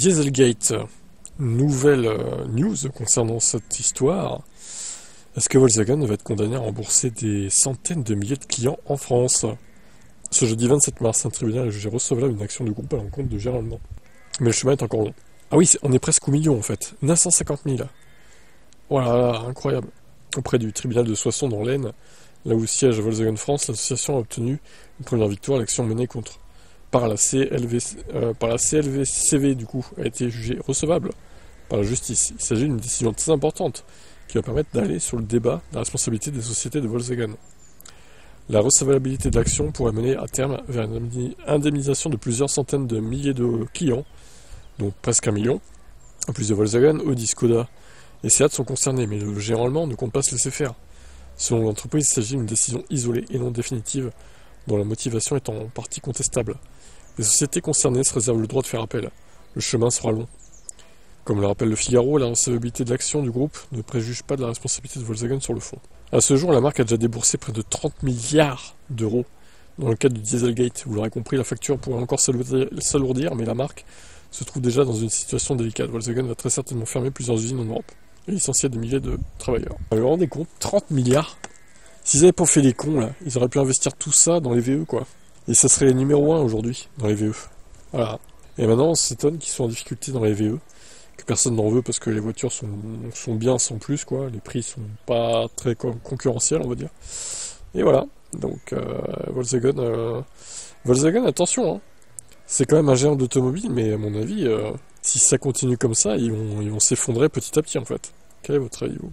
Dieselgate, nouvelle news concernant cette histoire. Est-ce que Volkswagen va être condamné à rembourser des centaines de milliers de clients en France? Ce jeudi 27 mars, un tribunal a jugé recevable une action du groupe à l'encontre de Gérald Mans. Mais le chemin est encore long. Ah oui, on est presque au million en fait. 950 000. Voilà, incroyable. Auprès du tribunal de Soissons dans l'Aisne, là où siège Volkswagen France, l'association a obtenu une première victoire. L'action menée par la CLVCV du coup a été jugée recevable par la justice. Il s'agit d'une décision très importante qui va permettre d'aller sur le débat de la responsabilité des sociétés de Volkswagen. La recevabilité de l'action pourrait mener à terme vers une indemnisation de plusieurs centaines de milliers de clients, donc presque 1 million. En plus de Volkswagen, Audi, Skoda et Seat sont concernés, mais le gérant allemand ne compte pas se laisser faire. Selon l'entreprise, il s'agit d'une décision isolée et non définitive, dont la motivation est en partie contestable. Les sociétés concernées se réservent le droit de faire appel. Le chemin sera long. Comme le rappelle le Figaro, la recevabilité de l'action du groupe ne préjuge pas de la responsabilité de Volkswagen sur le fond. À ce jour, la marque a déjà déboursé près de 30 milliards d'euros dans le cadre du Dieselgate. Vous l'aurez compris, la facture pourrait encore s'alourdir, mais la marque se trouve déjà dans une situation délicate. Volkswagen va très certainement fermer plusieurs usines en Europe et licencier des milliers de travailleurs. Vous vous rendez compte, 30 milliards? S'ils n'avaient pas fait les cons, là, ils auraient pu investir tout ça dans les VE, quoi. Et ça serait les numéro 1 aujourd'hui, dans les VE. Voilà. Et maintenant, on s'étonne qu'ils sont en difficulté dans les VE, que personne n'en veut parce que les voitures sont bien sans plus, quoi. Les prix sont pas très concurrentiels, on va dire. Et voilà. Donc, Volkswagen, attention, hein. C'est quand même un géant d'automobile, mais à mon avis, si ça continue comme ça, ils vont s'effondrer petit à petit, en fait. Quel est votre avis, vous ?